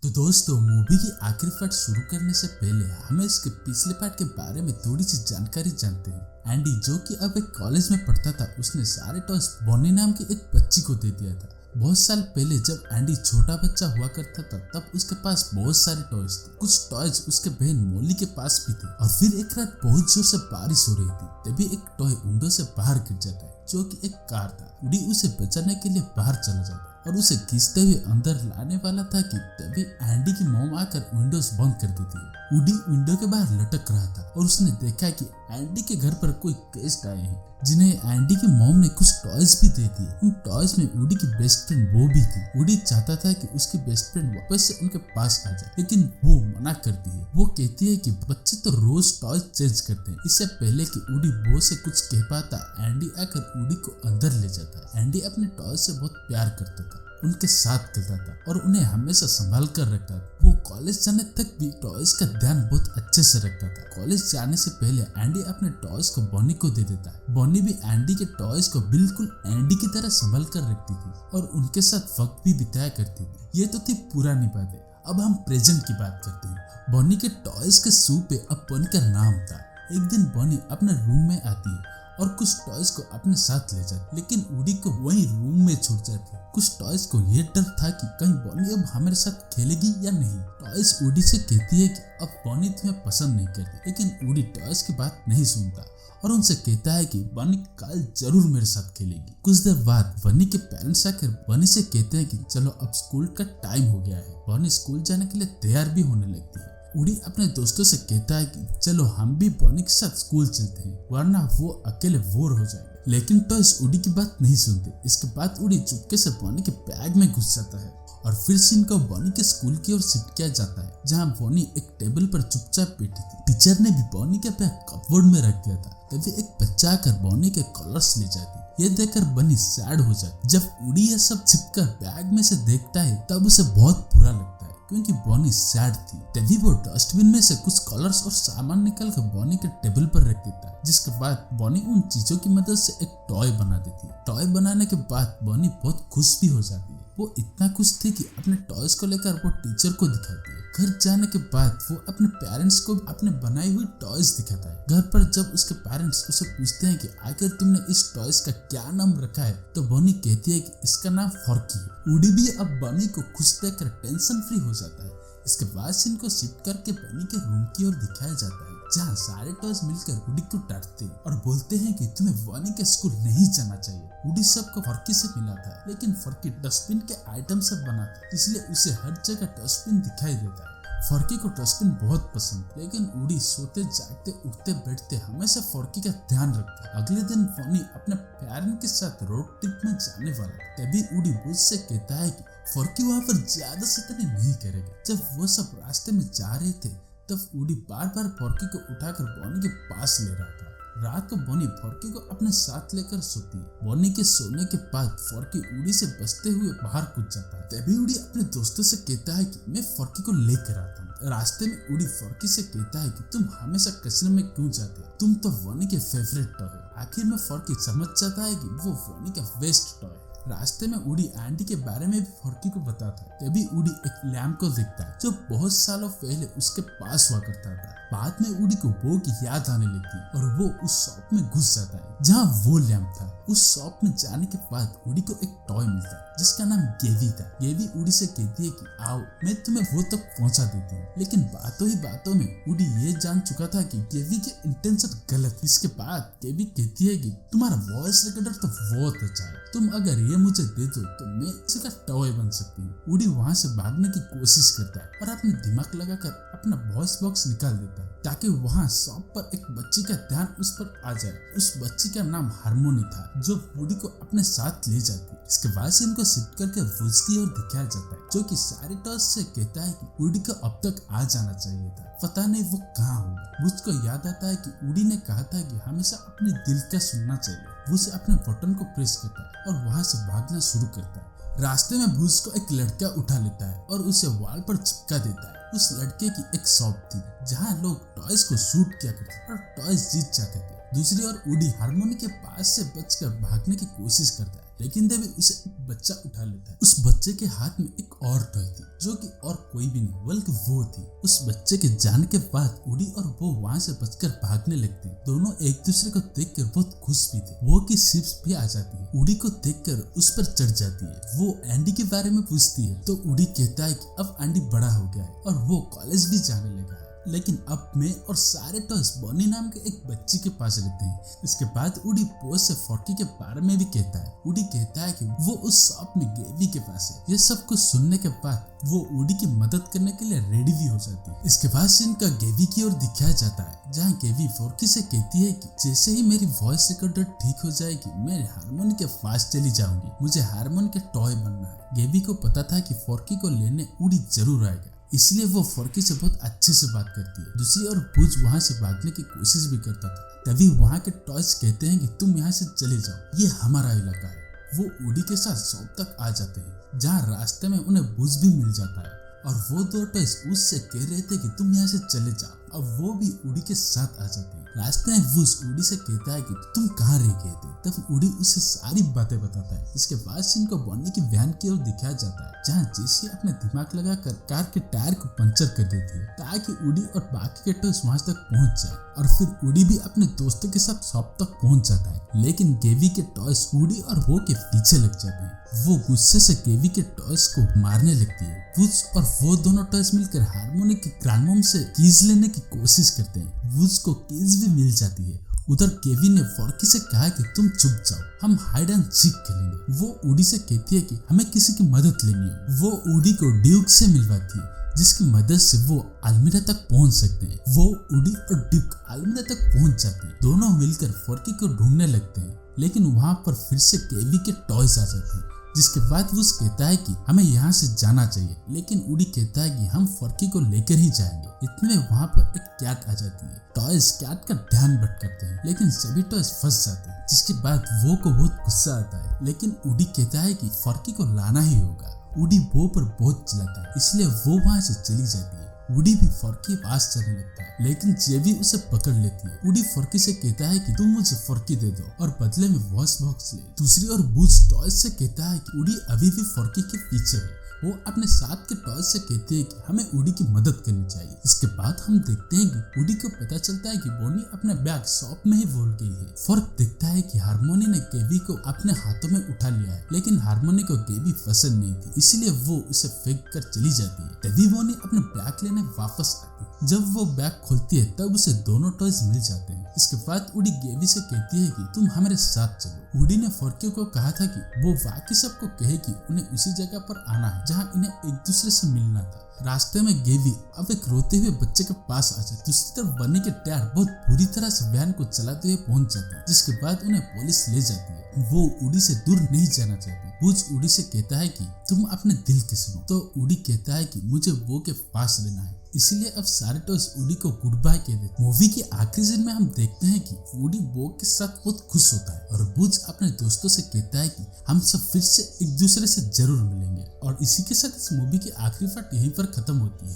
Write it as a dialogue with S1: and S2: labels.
S1: तो दोस्तों, मूवी की आखिरी पार्ट शुरू करने से पहले हमें इसके पिछले पार्ट के बारे में थोड़ी सी जानकारी जानते हैं। एंडी, जो कि अब एक कॉलेज में पढ़ता था, उसने सारे टॉयज बॉनी नाम की एक बच्ची को दे दिया था। बहुत साल पहले जब एंडी छोटा बच्चा हुआ करता था, तब उसके पास बहुत सारे टॉयज थे। कुछ टॉयज उसके बहन मोली के पास भी थे। और फिर एक रात बहुत जोर से बारिश हो रही थी, तभी एक टॉय विंडो से बाहर गिर जाता है, जो कि एक कार था। वुडी उसे बचाने के लिए बाहर चला जाता है और उसे खींचते हुए अंदर लाने वाला था कि तभी एंडी की मॉम आकर विंडोज बंद कर देती है। वुडी विंडो के बाहर लटक रहा था और उसने देखा कि एंडी के घर पर कोई गेस्ट आए हैं, जिन्हें एंडी की मॉम ने कुछ टॉयज भी दे दिए। उन टॉयज में वुडी की बेस्ट फ्रेंड वो भी थी। वुडी चाहता था कि उसकी बेस्ट फ्रेंड वापस से उनके पास आ जाए, लेकिन वो मना करती है। वो कहती है कि बच्चे तो रोज टॉयज चेंज करते हैं। इससे पहले कि वुडी वो से कुछ कह पाता, एंडी आकर वुडी को अंदर ले जाता है। एंडी अपने टॉयज से बहुत प्यार करता था, उनके साथ खेलता था और उन्हें हमेशा संभाल कर रखता था। वो कॉलेज जाने तक भी टॉयज का ध्यान बहुत अच्छे से रखता था। कॉलेज जाने से पहले एंडी अपने टॉयज को बॉनी को दे देता है। बॉनी भी एंडी के टॉयज को बिल्कुल एंडी की तरह संभाल कर रखती थी और उनके साथ वक्त भी बिताया करती थी। ये तो थी पुरानी बातें। अब हम प्रेजेंट की बात करते हैं। बॉनी के टॉयज के शू पे अब बॉनी का नाम था। एक दिन बॉनी अपने रूम में आती है और कुछ टॉयज को अपने साथ ले जाती, लेकिन वुडी को वही रूम में छूट जाती। कुछ टॉयज को ये डर था कि कहीं बॉनी अब हमारे साथ खेलेगी या नहीं। टॉयज वुडी से कहती है कि अब बॉनी तुम्हें पसंद नहीं करती, लेकिन वुडी टॉयज की बात नहीं सुनता और उनसे कहता है कि बॉनी कल जरूर मेरे साथ खेलेगी। कुछ देर बाद बॉनी के पेरेंट्स आकर बॉनी से कहते हैं कि चलो अब स्कूल का टाइम हो गया है। बॉनी स्कूल जाने के लिए तैयार भी होने लगती है। वुडी अपने दोस्तों से कहता है कि चलो हम भी बॉनी के साथ स्कूल चलते हैं, वरना वो अकेले बोर हो जाएंगे। लेकिन टॉयज वुडी की बात नहीं सुनते। इसके बाद वुडी चुपके से बॉनी के बैग में घुस जाता है और फिर सीन को बॉनी के स्कूल की ओर शिफ्ट किया जाता है, जहाँ बॉनी एक टेबल पर चुपचाप बैठी थी। टीचर ने भी बॉनी के बैग कपबोर्ड में रख दिया था। तभी एक बच्चा आकर बॉनी के कलर्स ले जाती। ये देखकर बॉनी सैड हो जाती। जब वुडी ये सब छिपकर बैग में से देखता है, तब उसे बहुत बुरा लगता है, क्योंकि बॉनी सैड थी। तभी वो डस्टबिन में से कुछ कलर्स और सामान निकाल कर बॉनी के टेबल पर रख देता है, जिसके बाद बॉनी उन चीजों की मदद से एक टॉय बना देती है। टॉय बनाने के बाद बॉनी बहुत खुश भी हो जाती है। वो इतना खुश थी कि अपने टॉयज को लेकर वो टीचर को दिखाती है। घर जाने के बाद वो अपने पेरेंट्स को अपने बनाई हुई टॉयज दिखाता है। घर पर जब उसके पेरेंट्स उसे पूछते हैं कि आखिर तुमने इस टॉयज का क्या नाम रखा है, तो बॉनी कहती है कि इसका नाम फॉर्की है। वुडी भी अब बॉनी को खुश देखकर टेंशन फ्री हो जाता है। इसके बाद सीन को शिफ्ट करके बॉनी के रूम की ओर दिखाया जाता है, जहाँ सारे टॉयज मिलकर वुडी को डांटते हैं और बोलते हैं कि तुम्हें बॉनी के स्कूल नहीं जाना चाहिए। वुडी सबको फॉर्की से मिला था, लेकिन फॉर्की डस्टबिन के आइटम से बना था, इसलिए उसे हर जगह डस्टबिन दिखाई देता है। फॉर्की को डस्टबिन बहुत पसंद, लेकिन वुडी सोते जागते उठते बैठते हमेशा फॉर्की का ध्यान रखता है। अगले दिन बॉनी अपने पेरेंट्स के साथ रोड ट्रिप में जाने वाला था। तभी वुडी बुज से कहता है कि फॉर्की वहाँ पर ज्यादा शैतानी नहीं करेगा। जब वो सब रास्ते में जा रहे थे, तब वुडी बार बार फॉर्की को उठाकर बॉनी के पास ले रहा था। रात को बॉनी फॉर्की को अपने साथ लेकर सोती है। बॉनी के सोने के बाद फॉर्की वुडी से बचते हुए बाहर कूद जाता है। तभी वुडी अपने दोस्तों से कहता है कि मैं फॉर्की को लेकर आता हूँ। रास्ते में वुडी फॉर्की से कहता है कि तुम हमेशा कचरे में क्यों जाते हो, तुम तो बॉनी के फेवरेट टॉय हो। आखिर में फॉर्की समझ जाता है कि वो बॉनी का बेस्ट टॉय है। रास्ते में वुडी आंटी के बारे में भी फॉर्की को बताता है। तभी वुडी एक लैम्प को देखता है, जो बहुत सालों पहले उसके पास हुआ करता था। बाद में वुडी को वो की याद आने लगती है और वो उस शॉप में घुस जाता है जहाँ वो लैम्प था। उस शॉप में जाने के बाद वुडी को एक टॉय मिलता है, जिसका नाम गेवी था। गेवी वुडी से कहती है कि आओ मैं तुम्हें वो तक पहुंचा देती हूँ। लेकिन बातों ही बातों में वुडी ये जान चुका था कि गेवी के इंटेंशन गलत। इसके बाद गेवी कहती है कि तुम्हारा वॉइस रिकॉर्डर तो बहुत अच्छा है, तुम अगर ये मुझे दे दो तो मैं इसका टॉय बन सकती हूँ। वुडी वहाँ से भागने की कोशिश करता है और अपने दिमाग लगाकर अपना वॉइस बॉक्स निकाल देता है, ताकि वहाँ शॉप पर एक बच्ची का ध्यान उस पर आ जाए। उस बच्ची का नाम हार्मोनी था, जो वुडी को अपने साथ ले जाती है। इसके बाद से इनको शिफ्ट करके वुड्स की ओर दिखाया जाता है, जो कि सारे टॉयज से कहता है कि वुडी को अब तक आ जाना चाहिए था, पता नहीं वो कहाँ होगा। वुड्स को याद आता है कि वुडी ने कहा था कि हमेशा अपने दिल का सुनना चाहिए। वुड्स अपने बटन को प्रेस करता है और वहाँ से भागना शुरू करता है। रास्ते में वुड्स को एक लड़का उठा लेता है और उसे वॉल पर चिपका देता है। उस लड़के की एक शॉप थी, जहाँ लोग टॉयज को शूट किया करते और टॉयज जीत जाते थे। दूसरी ओर वुडी हार्मोनी के पास से बचकर भागने की कोशिश करता है, लेकिन तभी उसे एक बच्चा उठा लेता है। उस बच्चे के हाथ में एक और टॉय थी जो कि और कोई भी नहीं बल्कि वो थी। उस बच्चे के जाने के बाद वुडी और वो वहाँ से बचकर भागने लगते हैं। दोनों एक दूसरे को देखकर बहुत खुश भी थे। वो की शिप्स भी आ जाती है, वुडी को देखकर उस पर चढ़ जाती है। वो एंडी के बारे में पूछती है तो वुडी कहता है कि अब एंडी बड़ा हो गया है और वो कॉलेज भी जाने लगा है, लेकिन अब मैं और सारे टॉयज बॉनी नाम के एक बच्ची के पास रहते हैं। इसके बाद वुडी बॉस से फॉर्की के बारे में भी कहता है। वुडी कहता है कि वो उस शॉप में गेवी के पास है। ये सब कुछ सुनने के बाद वो वुडी की मदद करने के लिए रेडी भी हो जाती है। इसके बाद सीन का गेवी की ओर दिखाया जाता है, जहाँ गेवी फॉर्की से कहती है कि जैसे ही मेरी वॉइस रिकॉर्डर ठीक हो जाएगी मैं हारमोनी के पास चली जाऊंगी, मुझे हारमोनी के टॉय बनना है। गेवी को पता था कि फॉर्की को लेने वुडी जरूर आएगा, इसलिए वो फॉर्की से बहुत अच्छे से बात करती है। दूसरी ओर बुज वहाँ से भागने की कोशिश भी करता था। तभी वहाँ के टॉयज कहते हैं कि तुम यहाँ से चले जाओ, ये हमारा इलाका है। वो वुडी के साथ शॉप तक आ जाते हैं, जहाँ रास्ते में उन्हें बुज भी मिल जाता है और वो दो टॉयज उससे कह रहे थे कि तुम यहाँ से चले जाओ। अब वो भी वुडी के साथ आ जाते हैं। रास्ते में वुज वुडी से कहता है कि तुम कहाँ रह गए थे। तब वुडी उसे सारी बातें बताता है। इसके बाद सीन को बॉनी की वैन की ओर दिखाया जाता है, जहाँ जेसी अपने दिमाग लगाकर कार के टायर को पंचर कर देती है ताकि वुडी और बाकी के टॉयज वहां तक पहुंच जाए। और फिर वुडी भी अपने दोस्तों के साथ शॉप तक पहुंच जाता है, लेकिन गेवी के टॉयज वुडी और वो के पीछे लग जाते हैं। वो गुस्से से गेवी के टॉयज को मारने लगती है। वुज और वो दोनों टॉयज मिलकर हारमोनी के ग्रैंडमॉम से कीज लेने की कोशिश करते हैं। वुज को कीज भी मिल जाती है। उधर केवी ने फॉर्की से कहा कि तुम चुप जाओ, हम हाइड एंड सीक खेलेंगे। वो वुडी से कहती है कि हमें किसी की मदद लेनी है। वो वुडी को ड्यूक से मिलवाती है, जिसकी मदद से वो अलमीरा तक पहुंच सकते हैं। वो वुडी और ड्यूक अलमीरा तक पहुंच जाते हैं। दोनों मिलकर फॉर्की को ढूंढने लगते हैं, लेकिन वहां पर फिर से केवी के टॉयज आ जाते हैं। जिसके बाद वो कहता है कि हमें यहाँ से जाना चाहिए, लेकिन वुडी कहता है कि हम फॉर्की को लेकर ही जाएंगे। इतने में वहाँ पर एक कैट आ जाती है। टॉयज कैट का ध्यान भटकाते हैं, लेकिन सभी टॉयज फंस जाते हैं। जिसके बाद वो को बहुत गुस्सा आता है, लेकिन वुडी कहता है कि फॉर्की को लाना ही होगा। वुडी वो पर बहुत चिल्लाता है, इसलिए वो वहाँ से चली जाती है। वुडी भी फॉर्की के पास चलने लगता है, लेकिन जेवी उसे पकड़ लेती है। वुडी फॉर्की से कहता है कि तुम मुझे फॉर्की दे दो और बदले में वॉइस बॉक्स ले। दूसरी ओर बुज टॉयज से कहता है कि वुडी अभी भी फॉर्की के पीछे है। वो अपने साथ के टॉयज से कहते हैं कि हमें वुडी की मदद करनी चाहिए। इसके बाद हम देखते हैं कि वुडी को पता चलता है कि बॉनी अपने बैग शॉप में ही भूल गई है। फर्क दिखता है कि हारमोनी ने गेवी को अपने हाथों में उठा लिया है, लेकिन हारमोनी को गेवी पसंद नहीं थी, इसलिए वो उसे फेंक कर चली जाती है। तभी बॉनी अपने बैग लेने वापस आती है। जब वो बैग खोलती है तब उसे दोनों टॉयज मिल जाते हैं। इसके बाद वुडी गेवी से कहती है कि तुम हमारे साथ चलो। वुडी ने फॉर्की को कहा था कि वो बाकी सबको कहे कि उन्हें उसी जगह पर आना है जहाँ इन्हें एक दूसरे से मिलना था। रास्ते में गेवी अब एक रोते हुए बच्चे के पास आ जाती। दूसरी तरफ बनी के टायर बहुत बुरी तरह से वैन को चलाते हुए पहुंच जाते हैं, जिसके बाद उन्हें पुलिस ले जाती है। वो वुडी से दूर नहीं जाना चाहती। बुज वुडी से कहता है कि तुम अपने दिल की सुनो, तो वुडी कहता है कि मुझे वो के पास रहना है। इसीलिए अब सारे टॉयज वुडी को गुड बाय कह देते। मूवी के आखिरी सीन में हम देखते हैं कि वुडी वो के साथ बहुत खुश होता है और बुज अपने दोस्तों से कहता है कि हम सब फिर से एक दूसरे से जरूर मिलेंगे। और इसी के साथ इस मूवी की आखिरी पार्ट यहीं पर खत्म होती है।